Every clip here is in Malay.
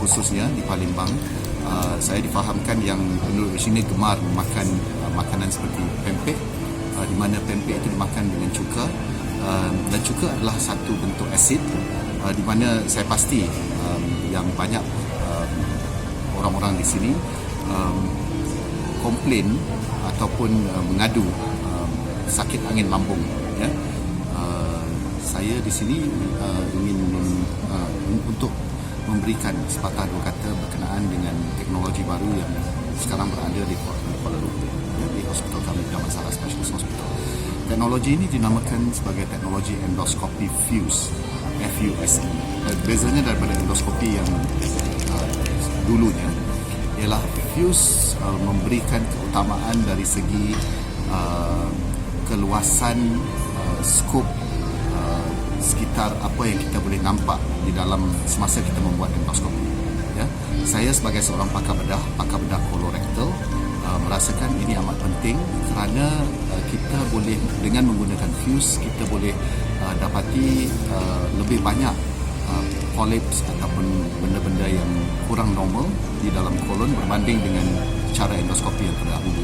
khususnya di Palembang. Saya difahamkan yang penduduk di sini gemar memakan makanan seperti pempek, di mana pempek itu dimakan dengan cuka, dan cuka adalah satu bentuk asid, di mana saya pasti yang banyak orang-orang di sini komplain ataupun mengadu sakit angin lambung. Ya. Saya di sini ingin untuk memberikan sepatah dua kata berkenaan dengan teknologi baru yang sekarang berada di Kuala Lumpur, di hospital kami, Damansara Salah Specialist Hospital. Teknologi ini dinamakan sebagai teknologi endoscopy fuse, FUSE. Bezanya daripada endoskopi yang dulunya ialah fuse memberikan keutamaan dari segi keluasan skop sekitar apa yang kita boleh nampak di dalam semasa kita membuat endoskopi. Ya. Saya sebagai seorang pakar bedah kolorektal merasakan ini amat penting kerana kita boleh dengan menggunakan fuse kita boleh dapati lebih banyak polyps ataupun benda-benda yang kurang normal di dalam kolon berbanding dengan cara endoskopi yang terdahulu.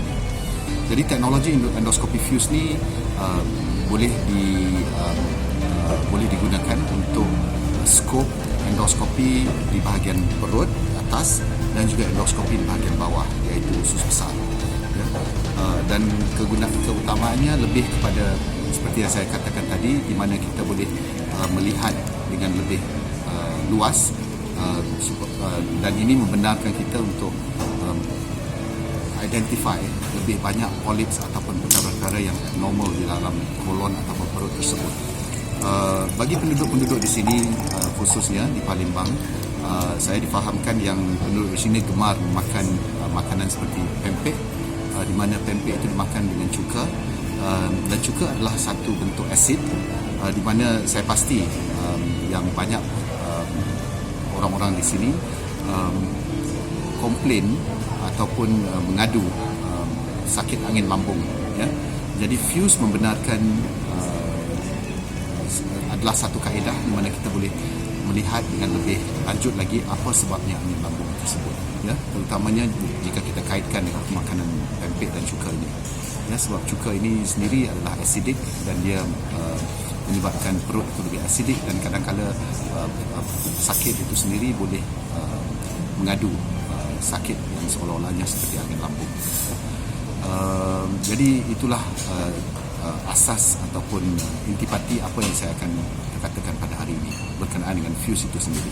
Jadi teknologi endoskopi fuse ni boleh digunakan untuk skop endoskopi di bahagian perut atas dan juga endoskopi di bahagian bawah, iaitu usus besar. Ya. Dan keutamaannya lebih kepada seperti yang saya katakan tadi, di mana kita boleh melihat dengan lebih luas, dan ini membenarkan kita untuk identify lebih banyak polyps ataupun perkara-perkara yang abnormal di dalam kolon ataupun perut tersebut. Bagi penduduk-penduduk di sini, khususnya di Palembang, saya difahamkan yang penduduk di sini gemar memakan makanan seperti pempek, di mana pempek itu dimakan dengan cuka, dan cuka adalah satu bentuk asid, di mana saya pasti yang banyak orang-orang di sini komplain ataupun mengadu sakit angin lambung. Ya. Jadi fuse membenarkan adalah satu kaedah di mana kita boleh melihat dengan lebih lanjut lagi apa sebabnya angin lambung tersebut. Ya, terutamanya jika kita kaitkan dengan makanan pempek dan cuka ini. Ya, sebab cuka ini sendiri adalah acidic dan dia menyebabkan perut itu lebih acidic, dan kadang-kala sakit itu sendiri boleh mengadu sakit yang seolah-olahnya seperti angin lambung. Jadi itulah asas ataupun intipati apa yang saya akan katakan pada hari ini berkenaan dengan fuse itu sendiri.